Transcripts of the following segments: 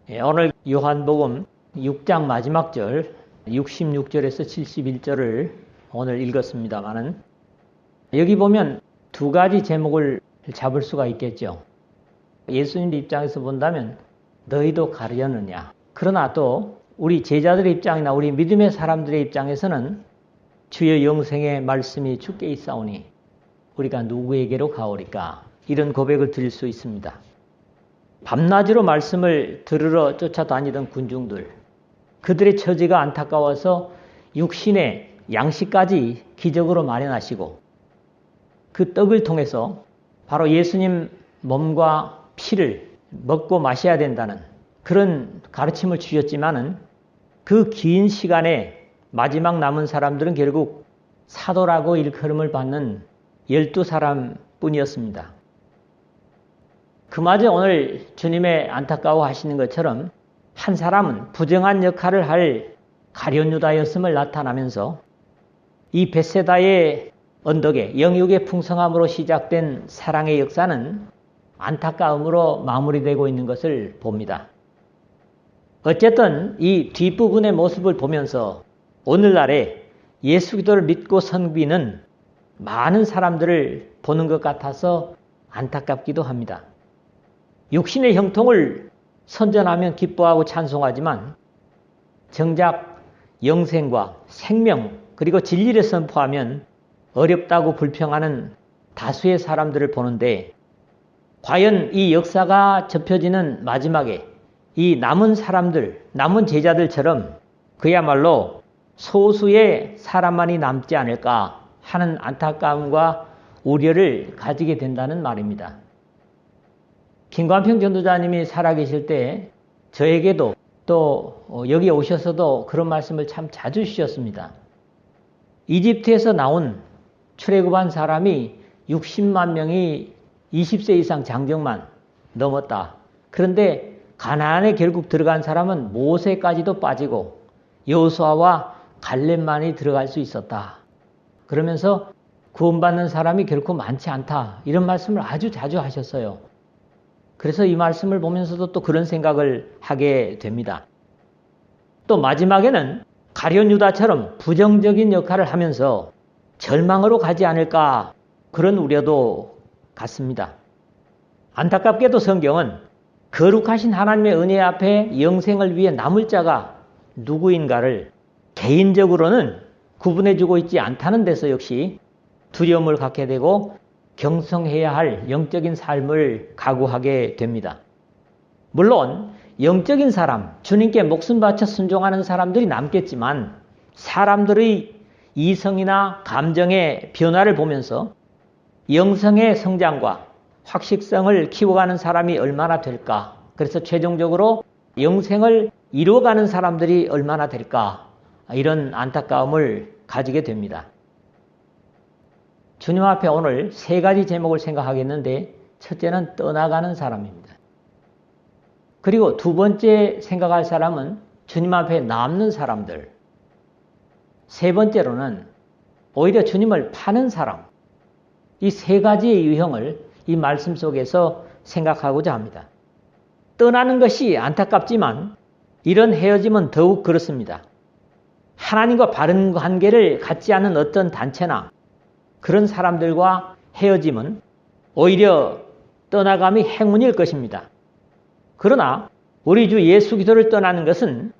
오늘 요한복음 6장 마지막 절 66절에서 71절을 오늘 읽었습니다마는 여기 보면 두 가지 제목을 잡을 수가 있겠죠. 예수님 입장에서 본다면 너희도 가려느냐. 그러나 또 우리 제자들의 입장이나 우리 믿음의 사람들의 입장에서는 주의 영생의 말씀이 주께 있사오니 우리가 누구에게로 가오리까. 이런 고백을 드릴 수 있습니다. 밤낮으로 말씀을 들으러 쫓아다니던 군중들, 그들의 처지가 안타까워서 육신의 양식까지 기적으로 마련하시고 그 떡을 통해서 바로 예수님 몸과 피를 먹고 마셔야 된다는 그런 가르침을 주셨지만은 그 긴 시간에 마지막 남은 사람들은 결국 사도라고 일컬음을 받는 12사람 뿐이었습니다. 그마저 오늘 주님의 안타까워하시는 것처럼 한 사람은 부정한 역할을 할 가룟 유다였음을 나타나면서 이 벳세다의 언덕에 영육의 풍성함으로 시작된 사랑의 역사는 안타까움으로 마무리되고 있는 것을 봅니다. 어쨌든 이 뒷부분의 모습을 보면서 오늘날에 예수 기도를 믿고 섬기는 많은 사람들을 보는 것 같아서 안타깝기도 합니다. 육신의 형통을 선전하면 기뻐하고 찬송하지만 정작 영생과 생명 그리고 진리를 선포하면 어렵다고 불평하는 다수의 사람들을 보는데 과연 이 역사가 접혀지는 마지막에 이 남은 사람들, 남은 제자들처럼 그야말로 소수의 사람만이 남지 않을까 하는 안타까움과 우려를 가지게 된다는 말입니다. 김관평 전도자님이 살아계실 때 저에게도 또 여기 오셔서도 그런 말씀을 참 자주 주셨습니다. 이집트에서 나온 출애굽한 사람이 60만 명이 20세 이상 장정만 넘었다. 그런데 가나안에 결국 들어간 사람은 모세까지도 빠지고 여호수아와 갈렙만이 들어갈 수 있었다. 그러면서 구원받는 사람이 결코 많지 않다. 이런 말씀을 아주 자주 하셨어요. 그래서 이 말씀을 보면서도 또 그런 생각을 하게 됩니다. 또 마지막에는 가룟 유다처럼 부정적인 역할을 하면서 절망으로 가지 않을까 그런 우려도 같습니다. 안타깝게도 성경은 거룩하신 하나님의 은혜 앞에 영생을 위해 남을 자가 누구인가를 개인적으로는 구분해주고 있지 않다는 데서 역시 두려움을 갖게 되고 경성해야 할 영적인 삶을 각오하게 됩니다. 물론 영적인 사람, 주님께 목숨 바쳐 순종하는 사람들이 남겠지만 사람들의 이성이나 감정의 변화를 보면서 영성의 성장과 확식성을 키워가는 사람이 얼마나 될까? 그래서 최종적으로 영생을 이루어가는 사람들이 얼마나 될까? 이런 안타까움을 가지게 됩니다. 주님 앞에 오늘 세 가지 제목을 생각하겠는데 첫째는 떠나가는 사람입니다. 그리고 두 번째 생각할 사람은 주님 앞에 남는 사람들. 세 번째로는 오히려 주님을 파는 사람. 이 세 가지의 유형을 이 말씀 속에서 생각하고자 합니다. 떠나는 것이 안타깝지만 이런 헤어짐은 더욱 그렇습니다. 하나님과 바른 관계를 갖지 않은 어떤 단체나 그런 사람들과 헤어짐은 오히려 떠나감이 행운일 것입니다. 그러나 우리 주 예수 기도를 떠나는 것은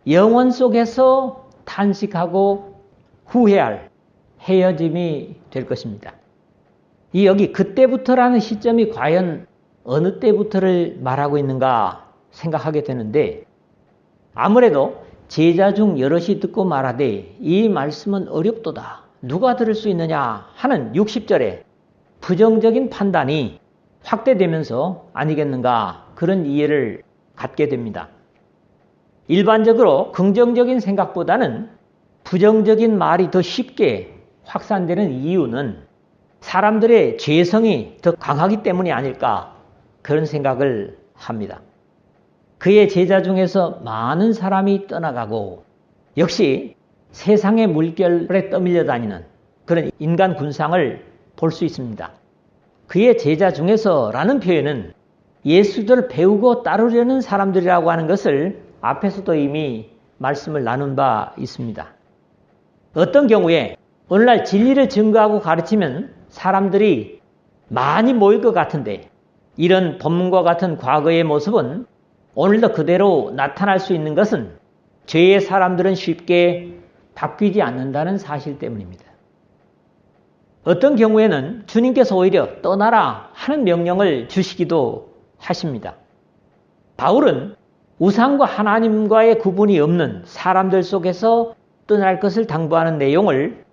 영혼 속에서 탄식하고 후회할 헤어짐이 될 것입니다. 이 여기 그때부터라는 시점이 과연 어느 때부터를 말하고 있는가 생각하게 되는데 아무래도 제자 중 여럿이 듣고 말하되 이 말씀은 어렵도다. 누가 들을 수 있느냐 하는 60절에 부정적인 판단이 확대되면서 아니겠는가 그런 이해를 갖게 됩니다. 일반적으로 긍정적인 생각보다는 부정적인 말이 더 쉽게 확산되는 이유는 사람들의 죄성이 더 강하기 때문이 아닐까 그런 생각을 합니다. 그의 제자 중에서 많은 사람이 떠나가고 역시 세상의 물결에 떠밀려 다니는 그런 인간 군상을 볼 수 있습니다. 그의 제자 중에서라는 표현은 예수를 배우고 따르려는 사람들이라고 하는 것을 앞에서도 이미 말씀을 나눈 바 있습니다. 어떤 경우에 오늘날 진리를 증거하고 가르치면 사람들이 많이 모일 것 같은데 이런 본문과 같은 과거의 모습은 오늘도 그대로 나타날 수 있는 것은 죄의 사람들은 쉽게 바뀌지 않는다는 사실 때문입니다. 어떤 경우에는 주님께서 오히려 떠나라 하는 명령을 주시기도 하십니다. 바울은 우상과 하나님과의 구분이 없는 사람들 속에서 떠날 것을 당부하는 내용을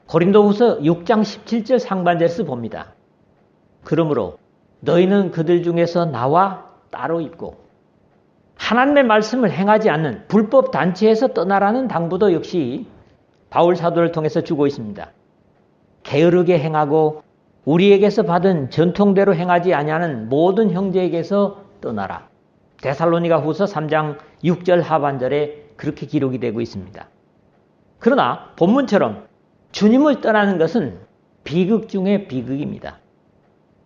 고린도후서 6장 17절 상반절에서 봅니다. 그러므로 너희는 그들 중에서 나와 따로 있고 하나님의 말씀을 행하지 않는 불법 단체에서 떠나라는 당부도 역시 바울 사도를 통해서 주고 있습니다. 게으르게 행하고 우리에게서 받은 전통대로 행하지 아니하는 모든 형제에게서 떠나라. 데살로니가 후서 3장 6절 하반절에 그렇게 기록이 되고 있습니다. 그러나 본문처럼 주님을 떠나는 것은 비극 중의 비극입니다.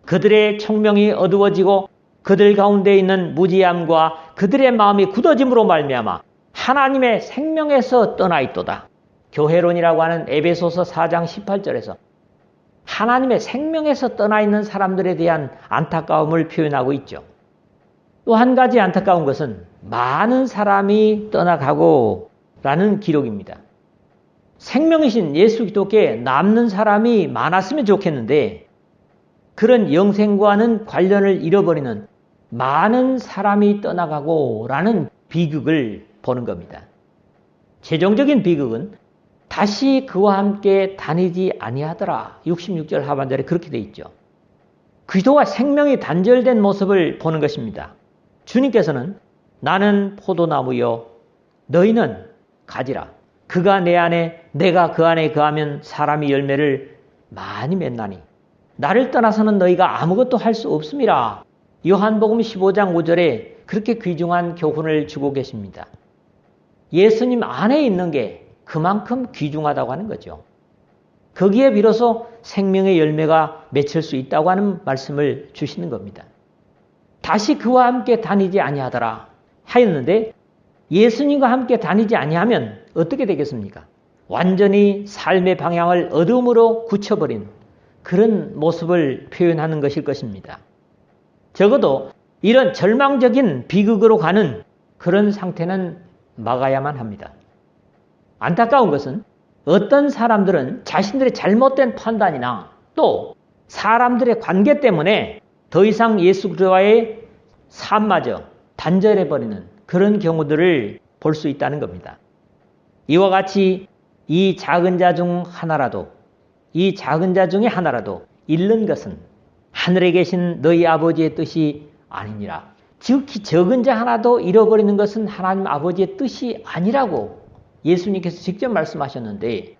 그들의 총명이 어두워지고 그들 가운데 있는 무지함과 그들의 마음이 굳어짐으로 말미암아 하나님의 생명에서 떠나 있도다. 교회론이라고 하는 에베소서 4장 18절에서 하나님의 생명에서 떠나 있는 사람들에 대한 안타까움을 표현하고 있죠. 또 한 가지 안타까운 것은 많은 사람이 떠나가고 라는 기록입니다. 생명이신 예수 그리스도께 남는 사람이 많았으면 좋겠는데 그런 영생과는 관련을 잃어버리는 많은 사람이 떠나가고 라는 비극을 보는 겁니다. 최종적인 비극은 다시 그와 함께 다니지 아니하더라. 66절 하반절에 그렇게 돼 있죠. 그리스도와 생명이 단절된 모습을 보는 것입니다. 주님께서는 나는 포도나무요 너희는 가지라. 그가 내 안에 내가 그 안에 거하면 사람이 열매를 많이 맺나니 나를 떠나서는 너희가 아무것도 할 수 없음이라. 요한복음 15장 5절에 그렇게 귀중한 교훈을 주고 계십니다. 예수님 안에 있는 게 그만큼 귀중하다고 하는 거죠. 거기에 비로소 생명의 열매가 맺힐 수 있다고 하는 말씀을 주시는 겁니다. 다시 그와 함께 다니지 아니하더라 하였는데 예수님과 함께 다니지 아니하면 어떻게 되겠습니까? 완전히 삶의 방향을 어둠으로 굳혀버린 그런 모습을 표현하는 것일 것입니다. 적어도 이런 절망적인 비극으로 가는 그런 상태는 막아야만 합니다. 안타까운 것은 어떤 사람들은 자신들의 잘못된 판단이나 또 사람들의 관계 때문에 더 이상 예수 그리스도와의 삶마저 단절해버리는 그런 경우들을 볼 수 있다는 겁니다. 이와 같이 이 작은 자 중 하나라도 이 작은 자 중에 하나라도 잃는 것은 하늘에 계신 너희 아버지의 뜻이 아니니라. 즉 적은 자 하나도 잃어버리는 것은 하나님 아버지의 뜻이 아니라고 예수님께서 직접 말씀하셨는데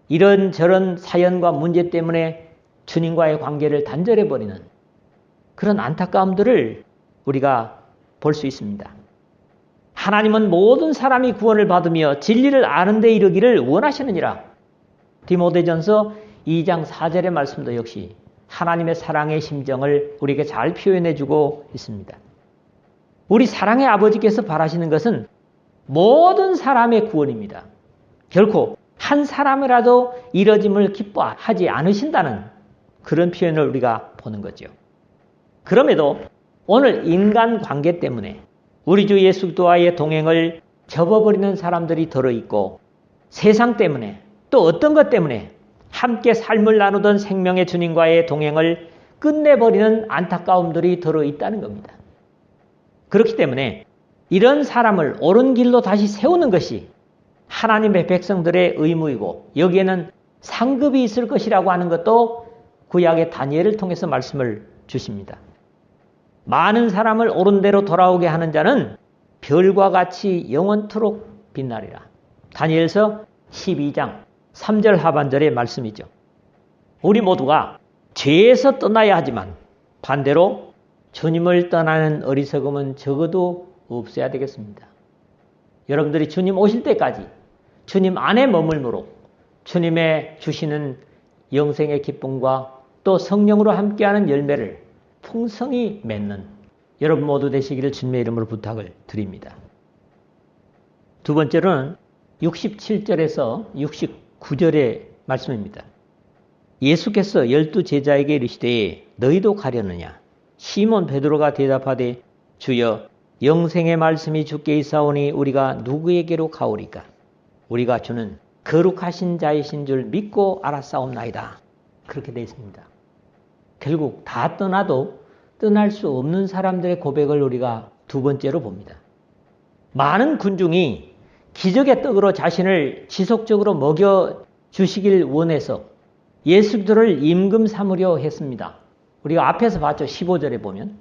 이런저런 사연과 문제 때문에 주님과의 관계를 단절해버리는 그런 안타까움들을 우리가 볼 수 있습니다. 하나님은 모든 사람이 구원을 받으며 진리를 아는 데 이르기를 원하시느니라. 디모데전서 2장 4절의 말씀도 역시 하나님의 사랑의 심정을 우리에게 잘 표현해주고 있습니다. 우리 사랑의 아버지께서 바라시는 것은 모든 사람의 구원입니다. 결코 한 사람이라도 이뤄짐을 기뻐하지 않으신다는 그런 표현을 우리가 보는 거죠. 그럼에도 오늘 인간관계 때문에 우리 주 예수 그리스도와의 동행을 접어버리는 사람들이 들어있고 세상 때문에 또 어떤 것 때문에 함께 삶을 나누던 생명의 주님과의 동행을 끝내버리는 안타까움들이 들어있다는 겁니다. 그렇기 때문에 이런 사람을 옳은 길로 다시 세우는 것이 하나님의 백성들의 의무이고 여기에는 상급이 있을 것이라고 하는 것도 구약의 다니엘을 통해서 말씀을 주십니다. 많은 사람을 옳은 대로 돌아오게 하는 자는 별과 같이 영원토록 빛나리라. 다니엘서 12장 3절 하반절의 말씀이죠. 우리 모두가 죄에서 떠나야 하지만 반대로 주님을 떠나는 어리석음은 적어도 없어야 되겠습니다. 여러분들이 주님 오실 때까지 주님 안에 머물므로 주님의 주시는 영생의 기쁨과 또 성령으로 함께하는 열매를 풍성히 맺는 여러분 모두 되시기를 주님의 이름으로 부탁을 드립니다. 두 번째로는 67절에서 69절의 말씀입니다. 예수께서 12제자에게 이르시되 너희도 가려느냐? 시몬 베드로가 대답하되 주여 영생의 말씀이 주께 있사오니 우리가 누구에게로 가오리까? 우리가 주는 거룩하신 자이신 줄 믿고 알았사옵나이다. 그렇게 되어 있습니다. 결국 다 떠나도 떠날 수 없는 사람들의 고백을 우리가 두 번째로 봅니다. 많은 군중이 기적의 떡으로 자신을 지속적으로 먹여주시길 원해서 예수들을 임금 삼으려 했습니다. 우리가 앞에서 봤죠. 15절에 보면.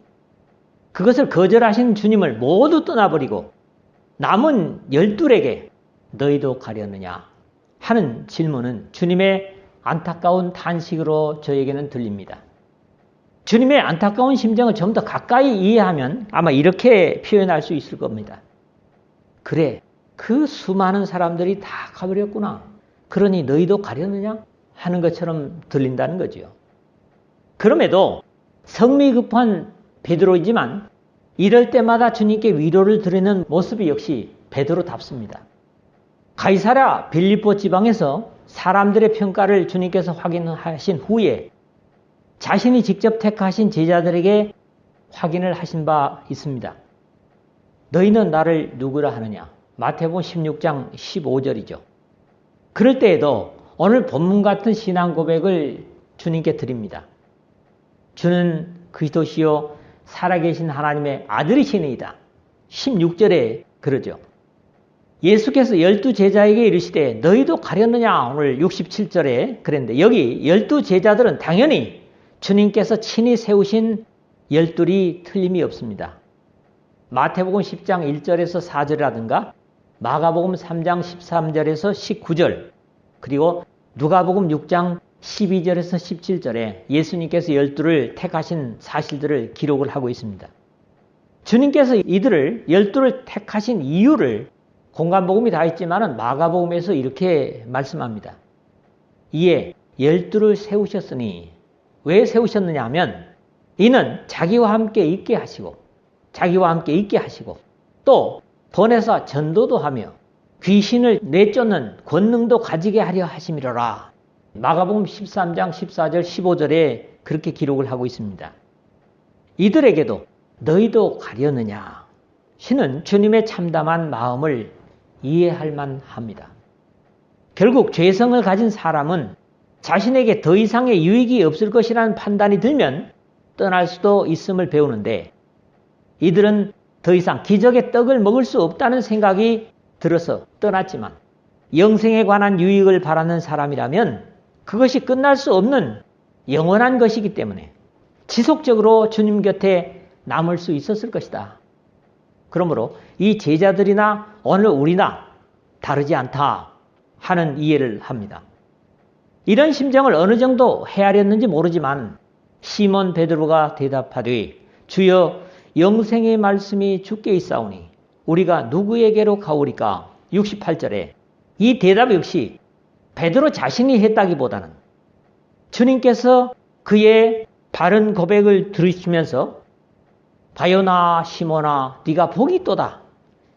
그것을 거절하신 주님을 모두 떠나버리고 남은 12에게 너희도 가려느냐 하는 질문은 주님의 안타까운 탄식으로 저에게는 들립니다. 주님의 안타까운 심정을 좀 더 가까이 이해하면 아마 이렇게 표현할 수 있을 겁니다. 그래, 그 수많은 사람들이 다 가버렸구나. 그러니 너희도 가려느냐? 하는 것처럼 들린다는 거죠. 그럼에도 성미 급한 베드로이지만 이럴 때마다 주님께 위로를 드리는 모습이 역시 베드로답습니다. 가이사랴 빌립보 지방에서 사람들의 평가를 주님께서 확인하신 후에 자신이 직접 택하신 제자들에게 확인을 하신 바 있습니다. 너희는 나를 누구라 하느냐? 마태복음 16장 15절이죠. 그럴 때에도 오늘 본문 같은 신앙 고백을 주님께 드립니다. 주는 그리스도시요 살아계신 하나님의 아들이시니이다. 16절에 그러죠. 예수께서 12제자에게 이르시되 너희도 가렸느냐? 오늘 67절에 그랬는데 여기 12제자들은 당연히 주님께서 친히 세우신 12이 틀림이 없습니다. 마태복음 10장 1절에서 4절이라든가 마가복음 3장 13절에서 19절 그리고 누가복음 6장 12절에서 17절에 예수님께서 12를 택하신 사실들을 기록을 하고 있습니다. 주님께서 이들을 12를 택하신 이유를 공간복음이 다 있지만 마가복음에서 이렇게 말씀합니다. 이에 12를 세우셨으니 왜 세우셨느냐 하면 이는 자기와 함께 있게 하시고 또 보내사 전도도 하며 귀신을 내쫓는 권능도 가지게 하려 하심이로라. 마가복음 13장 14절 15절에 그렇게 기록을 하고 있습니다. 이들에게도 너희도 가려느냐? 신은 주님의 참담한 마음을 이해할 만합니다. 결국 죄성을 가진 사람은 자신에게 더 이상의 유익이 없을 것이라는 판단이 들면 떠날 수도 있음을 배우는데 이들은 더 이상 기적의 떡을 먹을 수 없다는 생각이 들어서 떠났지만 영생에 관한 유익을 바라는 사람이라면 그것이 끝날 수 없는 영원한 것이기 때문에 지속적으로 주님 곁에 남을 수 있었을 것이다. 그러므로 이 제자들이나 오늘 우리나 다르지 않다 하는 이해를 합니다. 이런 심정을 어느 정도 헤아렸는지 모르지만 시몬 베드로가 대답하되 주여 영생의 말씀이 주께 있사오니 우리가 누구에게로 가오리까? 68절에 이 대답 역시 베드로 자신이 했다기보다는 주님께서 그의 바른 고백을 들으시면서 바요나 시몬아 네가 복이 있도다.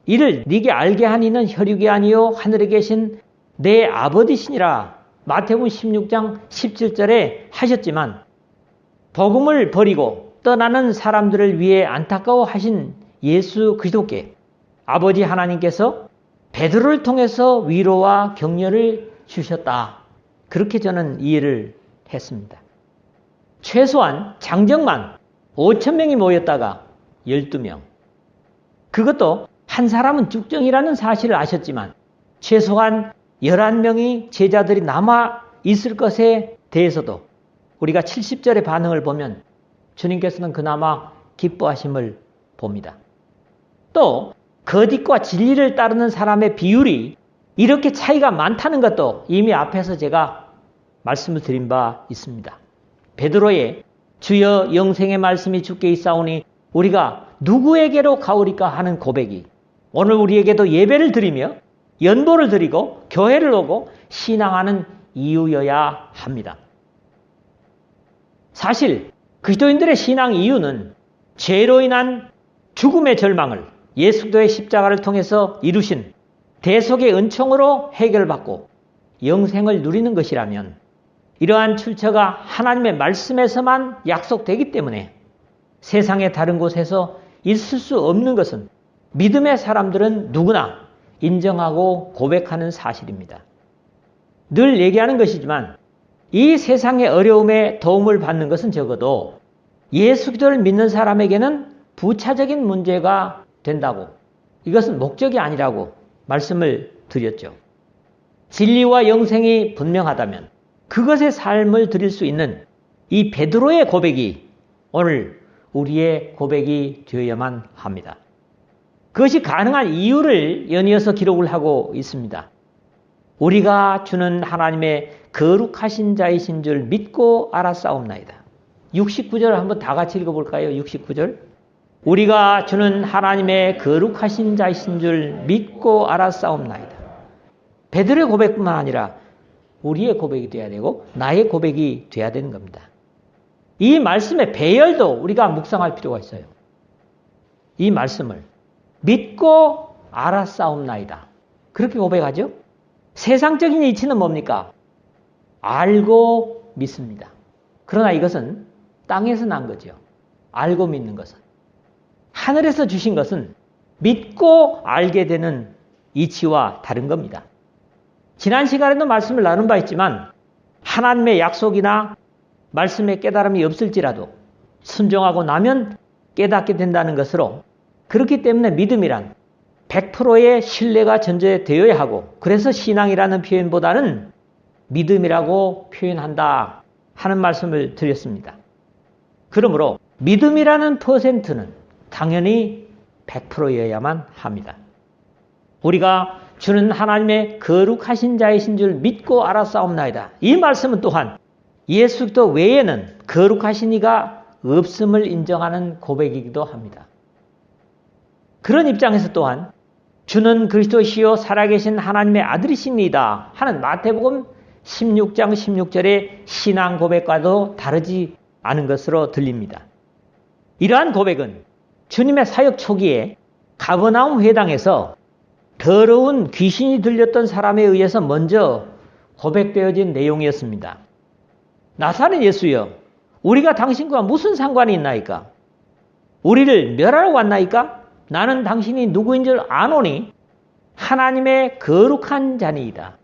이를 네게 알게 한 이는 혈육이 아니요 하늘에 계신 내 아버지시니라. 마태복음 16장 17절에 하셨지만 복음을 버리고 떠나는 사람들을 위해 안타까워하신 예수 그리스도께 아버지 하나님께서 베드로를 통해서 위로와 격려를 주셨다. 그렇게 저는 이해를 했습니다. 최소한 장정만 5,000명이 모였다가 12명. 그것도 한 사람은 죽정이라는 사실을 아셨지만 최소한 11명이 제자들이 남아 있을 것에 대해서도 우리가 70절의 반응을 보면 주님께서는 그나마 기뻐하심을 봅니다. 또 거짓과 진리를 따르는 사람의 비율이 이렇게 차이가 많다는 것도 이미 앞에서 제가 말씀을 드린 바 있습니다. 베드로의 주여 영생의 말씀이 주께 있사오니 우리가 누구에게로 가오리까 하는 고백이 오늘 우리에게도 예배를 드리며 연보를 드리고 교회를 오고 신앙하는 이유여야 합니다. 사실 그리스도인들의 신앙 이유는 죄로 인한 죽음의 절망을 예수 그리스도의 십자가를 통해서 이루신 대속의 은총으로 해결받고 영생을 누리는 것이라면 이러한 출처가 하나님의 말씀에서만 약속되기 때문에 세상의 다른 곳에서 있을 수 없는 것은 믿음의 사람들은 누구나 인정하고 고백하는 사실입니다. 늘 얘기하는 것이지만 이 세상의 어려움에 도움을 받는 것은 적어도 예수 그리스도를 믿는 사람에게는 부차적인 문제가 된다고, 이것은 목적이 아니라고 말씀을 드렸죠. 진리와 영생이 분명하다면 그것의 삶을 드릴 수 있는 이 베드로의 고백이 오늘 우리의 고백이 되어야만 합니다. 그것이 가능한 이유를 연이어서 기록을 하고 있습니다. 우리가 주는 하나님의 거룩하신 자이신 줄 믿고 알았사옵나이다. 69절 한번 다 같이 읽어볼까요? 69절. 우리가 주는 하나님의 거룩하신 자이신 줄 믿고 알았사옵나이다. 베드로의 고백뿐만 아니라 우리의 고백이 돼야 되고 나의 고백이 돼야 되는 겁니다. 이 말씀의 배열도 우리가 묵상할 필요가 있어요. 이 말씀을 믿고 알았사옵나이다. 그렇게 고백하죠? 세상적인 이치는 뭡니까? 알고 믿습니다. 그러나 이것은 땅에서 난 거죠. 알고 믿는 것은. 하늘에서 주신 것은 믿고 알게 되는 이치와 다른 겁니다. 지난 시간에도 말씀을 나눈 바 있지만 하나님의 약속이나 말씀의 깨달음이 없을지라도 순종하고 나면 깨닫게 된다는 것으로, 그렇기 때문에 믿음이란 100%의 신뢰가 전제되어야 하고, 그래서 신앙이라는 표현보다는 믿음이라고 표현한다 하는 말씀을 드렸습니다. 그러므로 믿음이라는 퍼센트는 당연히 100%여야만 합니다. 우리가 주는 하나님의 거룩하신 자이신 줄 믿고 알았사옵나이다. 이 말씀은 또한 예수 그리스도 외에는 거룩하신 이가 없음을 인정하는 고백이기도 합니다. 그런 입장에서 또한 주는 그리스도시요 살아계신 하나님의 아들이십니다 하는 마태복음 16장 16절의 신앙 고백과도 다르지 않은 것으로 들립니다. 이러한 고백은 주님의 사역 초기에 가버나움 회당에서 더러운 귀신이 들렸던 사람에 의해서 먼저 고백되어진 내용이었습니다. 나사렛 예수여, 우리가 당신과 무슨 상관이 있나이까? 우리를 멸하러 왔나이까? 나는 당신이 누구인 줄 아노니 하나님의 거룩한 자니이다.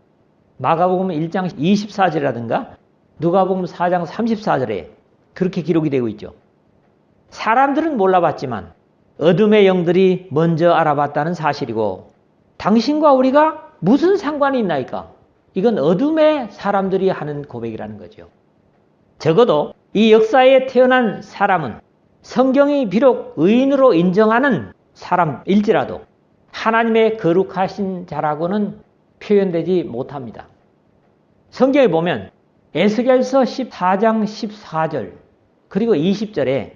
마가복음 1장 24절이라든가 누가복음 4장 34절에 그렇게 기록이 되고 있죠. 사람들은 몰라봤지만 어둠의 영들이 먼저 알아봤다는 사실이고, 당신과 우리가 무슨 상관이 있나이까? 이건 어둠의 사람들이 하는 고백이라는 거죠. 적어도 이 역사에 태어난 사람은 성경이 비록 의인으로 인정하는 사람일지라도 하나님의 거룩하신 자라고는 표현되지 못합니다. 성경에 보면 에스겔서 14장 14절 그리고 20절에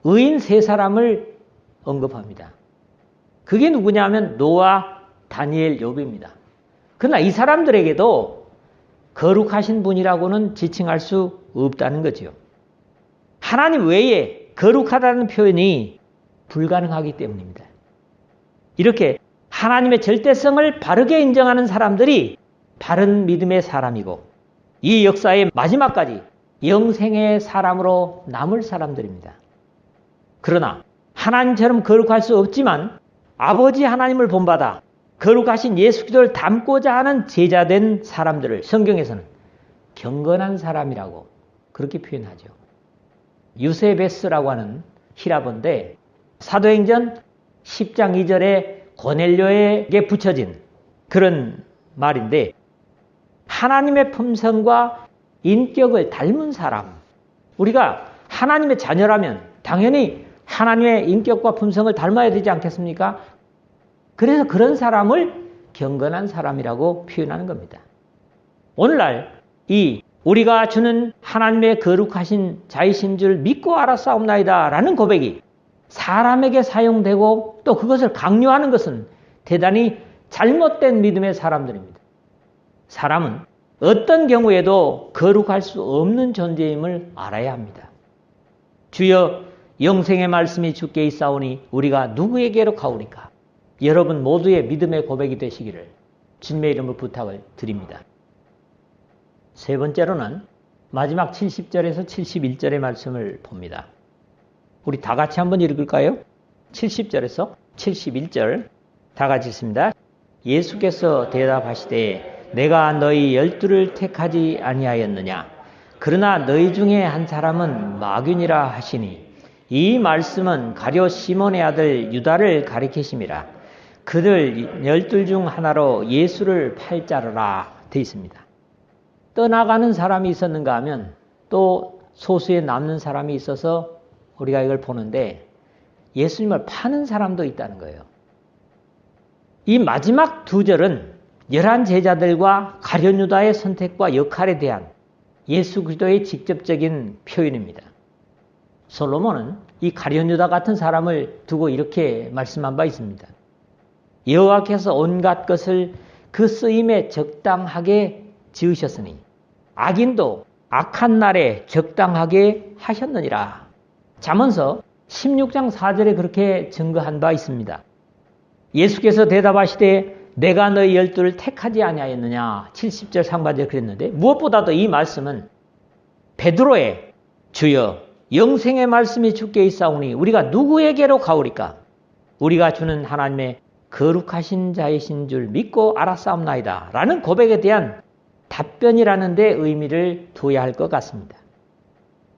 의인 세 사람을 언급합니다. 그게 누구냐면 노아, 다니엘, 욥입니다. 그러나 이 사람들에게도 거룩하신 분이라고는 지칭할 수 없다는 거죠. 하나님 외에 거룩하다는 표현이 불가능하기 때문입니다. 이렇게 하나님의 절대성을 바르게 인정하는 사람들이 바른 믿음의 사람이고, 이 역사의 마지막까지 영생의 사람으로 남을 사람들입니다. 그러나 하나님처럼 거룩할 수 없지만 아버지 하나님을 본받아 거룩하신 예수 그리스도를 닮고자 하는 제자된 사람들을 성경에서는 경건한 사람이라고 그렇게 표현하죠. 유세베스라고 하는 히라보인데 사도행전 10장 2절에 고넬료에게 붙여진 그런 말인데, 하나님의 품성과 인격을 닮은 사람, 우리가 하나님의 자녀라면 당연히 하나님의 인격과 품성을 닮아야 되지 않겠습니까? 그래서 그런 사람을 경건한 사람이라고 표현하는 겁니다. 오늘날 이 우리가 주는 하나님의 거룩하신 자이신 줄 믿고 알았사옵나이다 라는 고백이 사람에게 사용되고 또 그것을 강요하는 것은 대단히 잘못된 믿음의 사람들입니다. 사람은 어떤 경우에도 거룩할 수 없는 존재임을 알아야 합니다. 주여 영생의 말씀이 주께 있사오니 우리가 누구에게로 가오리까? 여러분 모두의 믿음의 고백이 되시기를 주님의 이름으로 부탁을 드립니다. 세 번째로는 마지막 70절에서 71절의 말씀을 봅니다. 우리 다 같이 한번 읽을까요? 70절에서 71절 다 같이 읽습니다. 예수께서 대답하시되 내가 너희 12를 택하지 아니하였느냐? 그러나 너희 중에 한 사람은 마귀니라 하시니 이 말씀은 가룟 시몬의 아들 유다를 가리키심이라. 그들 12 중 하나로 예수를 팔 자르라 되어 있습니다. 떠나가는 사람이 있었는가 하면 또 소수에 남는 사람이 있어서 우리가 이걸 보는데 예수님을 파는 사람도 있다는 거예요. 이 마지막 두 절은 11 제자들과 가룟 유다의 선택과 역할에 대한 예수 그리스도의 직접적인 표현입니다. 솔로몬은 이 가룟 유다 같은 사람을 두고 이렇게 말씀한 바 있습니다. 여호와께서 온갖 것을 그 쓰임에 적당하게 지으셨으니 악인도 악한 날에 적당하게 하셨느니라. 잠언서 16장 4절에 그렇게 증거한 바 있습니다. 예수께서 대답하시되 내가 너희 12를 택하지 아니하였느냐. 70절 상반절에 그랬는데 무엇보다도 이 말씀은 베드로의 주여 영생의 말씀이 주께 있사오니 우리가 누구에게로 가오리까? 우리가 주는 하나님의 거룩하신 자이신 줄 믿고 알았사옵나이다 라는 고백에 대한 답변이라는 데 의미를 둬야 할 것 같습니다.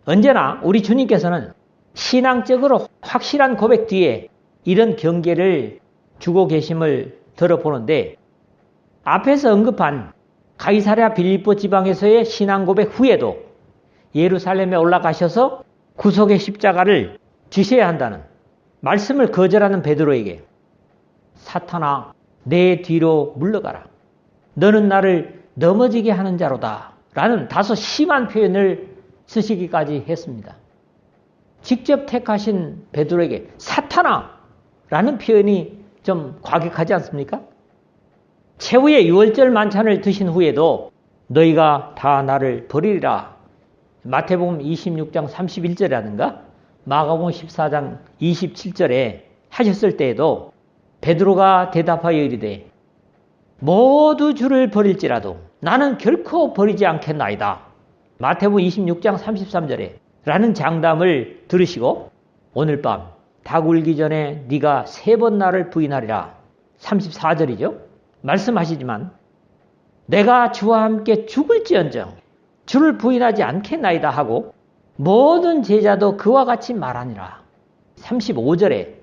언제나 우리 주님께서는 신앙적으로 확실한 고백 뒤에 이런 경계를 주고 계심을 들어보는데 앞에서 언급한 가이사랴 빌립보 지방에서의 신앙 고백 후에도 예루살렘에 올라가셔서 구속의 십자가를 지셔야 한다는 말씀을 거절하는 베드로에게 사탄아 내 뒤로 물러가라. 너는 나를 넘어지게 하는 자로다. 라는 다소 심한 표현을 쓰시기까지 했습니다. 직접 택하신 베드로에게 사탄아 라는 표현이 좀 과격하지 않습니까? 최후의 유월절 만찬을 드신 후에도 너희가 다 나를 버리리라. 마태복음 26장 31절이라든가 마가복음 14장 27절에 하셨을 때에도 베드로가 대답하여 이르되 모두 주를 버릴지라도 나는 결코 버리지 않겠나이다. 마태복음 26장 33절에 라는 장담을 들으시고 오늘 밤 닭 울기 전에 네가 3번 나를 부인하리라. 34절이죠. 말씀하시지만 내가 주와 함께 죽을지언정 주를 부인하지 않겠나이다 하고 모든 제자도 그와 같이 말하니라. 35절에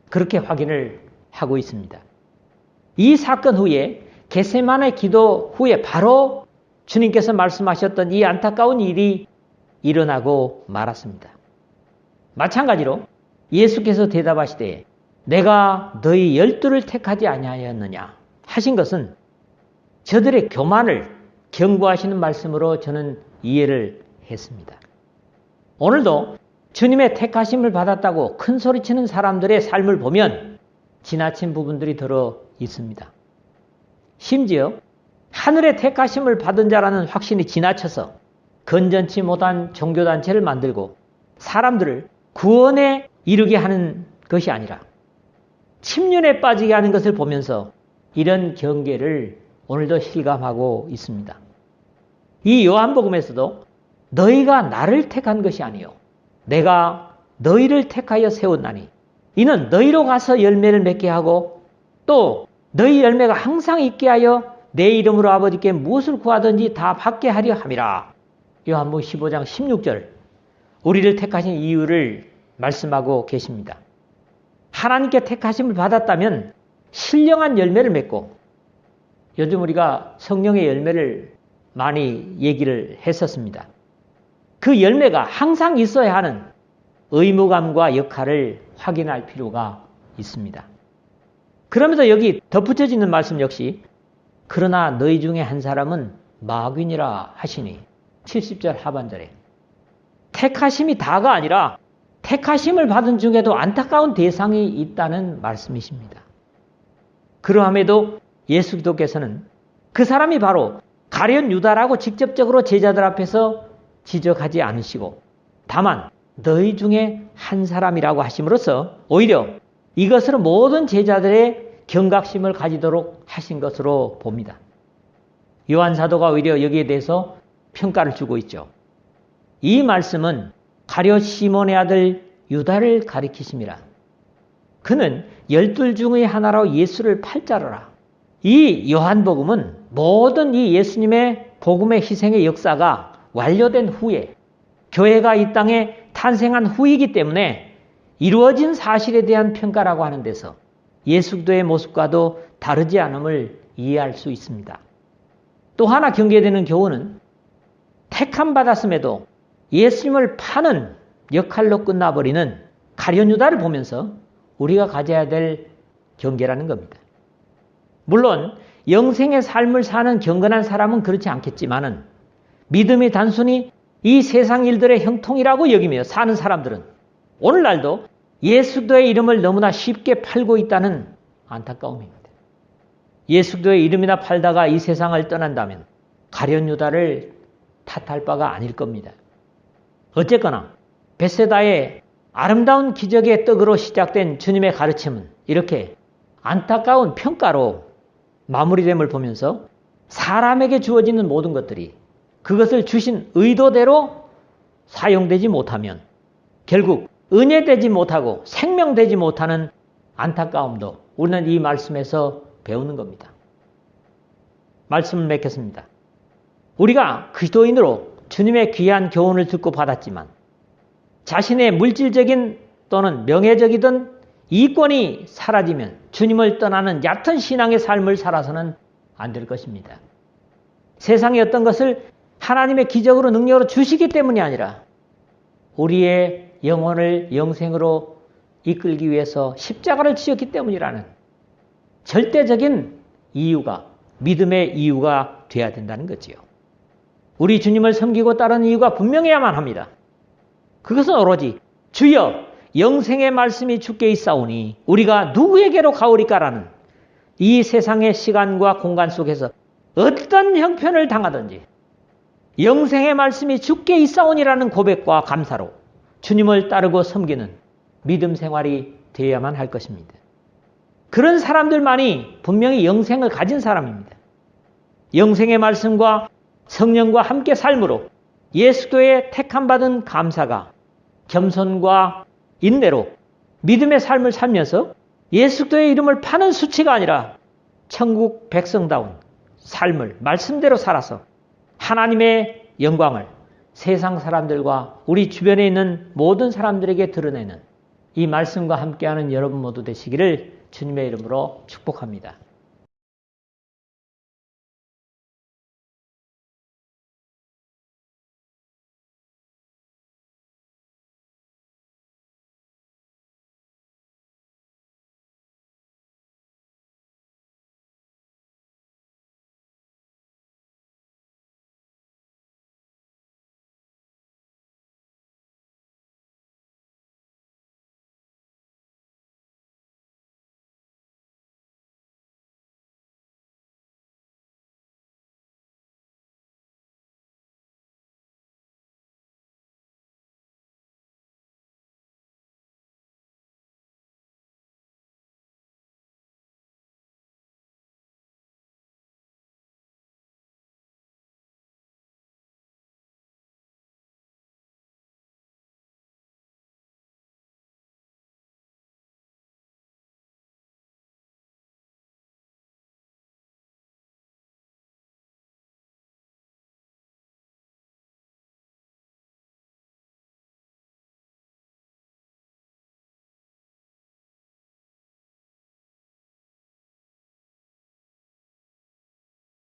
그렇게 확인을 하고 있습니다. 이 사건 후에 겟세마네 기도 후에 바로 주님께서 말씀하셨던 이 안타까운 일이 일어나고 말았습니다. 마찬가지로 예수께서 대답하시되 내가 너희 12를 택하지 아니하였느냐 하신 것은 저들의 교만을 경고하시는 말씀으로 저는 이해를 했습니다. 오늘도 주님의 택하심을 받았다고 큰 소리치는 사람들의 삶을 보면 지나친 부분들이 들어 있습니다. 심지어 하늘의 택하심을 받은 자라는 확신이 지나쳐서 건전치 못한 종교단체를 만들고 사람들을 구원에 이르게 하는 것이 아니라 침륜에 빠지게 하는 것을 보면서 이런 경계를 오늘도 실감하고 있습니다. 이 요한복음에서도 너희가 나를 택한 것이 아니요 내가 너희를 택하여 세웠나니 이는 너희로 가서 열매를 맺게 하고 또 너희 열매가 항상 있게 하여 내 이름으로 아버지께 무엇을 구하든지 다 받게 하려 함이라. 요한복음 15장 16절 우리를 택하신 이유를 말씀하고 계십니다. 하나님께 택하심을 받았다면 신령한 열매를 맺고 요즘 우리가 성령의 열매를 많이 얘기를 했었습니다. 그 열매가 항상 있어야 하는 의무감과 역할을 확인할 필요가 있습니다. 그러면서 여기 덧붙여지는 말씀 역시 그러나 너희 중에 한 사람은 마귀니라 하시니 70절 하반절에 택하심이 다가 아니라 택하심을 받은 중에도 안타까운 대상이 있다는 말씀이십니다. 그러함에도 예수 그리스도께서는 그 사람이 바로 가룟 유다라고 직접적으로 제자들 앞에서 지적하지 않으시고 다만 너희 중에 한 사람이라고 하심으로써 오히려 이것으로 모든 제자들의 경각심을 가지도록 하신 것으로 봅니다. 요한 사도가 오히려 여기에 대해서 평가를 주고 있죠. 이 말씀은 가룟 시몬의 아들 유다를 가리키심이라. 그는 12 중의 하나로 예수를 팔자로라. 이 요한복음은 모든 이 예수님의 복음의 희생의 역사가 완료된 후에 교회가 이 땅에 탄생한 후이기 때문에 이루어진 사실에 대한 평가라고 하는 데서 예수 그리스도의 모습과도 다르지 않음을 이해할 수 있습니다. 또 하나 경계되는 교훈은 택함 받았음에도 예수님을 파는 역할로 끝나버리는 가룟 유다를 보면서 우리가 가져야 될 경계라는 겁니다. 물론 영생의 삶을 사는 경건한 사람은 그렇지 않겠지만은 믿음이 단순히 이 세상 일들의 형통이라고 여기며 사는 사람들은 오늘날도 예수 그리스도의 이름을 너무나 쉽게 팔고 있다는 안타까움입니다. 예수 그리스도의 이름이나 팔다가 이 세상을 떠난다면 가룟 유다를 탓할 바가 아닐 겁니다. 어쨌거나 벳세다의 아름다운 기적의 떡으로 시작된 주님의 가르침은 이렇게 안타까운 평가로 마무리됨을 보면서 사람에게 주어지는 모든 것들이 그것을 주신 의도대로 사용되지 못하면 결국 은혜되지 못하고 생명되지 못하는 안타까움도 우리는 이 말씀에서 배우는 겁니다. 말씀을 맺겠습니다. 우리가 그리스도인으로 주님의 귀한 교훈을 듣고 받았지만 자신의 물질적인 또는 명예적이든 이권이 사라지면 주님을 떠나는 얕은 신앙의 삶을 살아서는 안 될 것입니다. 세상의 어떤 것을 하나님의 기적으로 능력으로 주시기 때문이 아니라 우리의 영혼을 영생으로 이끌기 위해서 십자가를 지었기 때문이라는 절대적인 이유가 믿음의 이유가 되어야 된다는 거지요. 우리 주님을 섬기고 따르는 이유가 분명해야만 합니다. 그것은 오로지 주여 영생의 말씀이 주께 있사오니 우리가 누구에게로 가오리까라는 이 세상의 시간과 공간 속에서 어떤 형편을 당하든지 영생의 말씀이 주께 있사오니라는 고백과 감사로 주님을 따르고 섬기는 믿음 생활이 되어야만 할 것입니다. 그런 사람들만이 분명히 영생을 가진 사람입니다. 영생의 말씀과 성령과 함께 삶으로 예수도의 택함받은 감사가 겸손과 인내로 믿음의 삶을 살면서 예수도의 이름을 파는 수치가 아니라 천국 백성다운 삶을 말씀대로 살아서 하나님의 영광을 세상 사람들과 우리 주변에 있는 모든 사람들에게 드러내는 이 말씀과 함께하는 여러분 모두 되시기를 주님의 이름으로 축복합니다.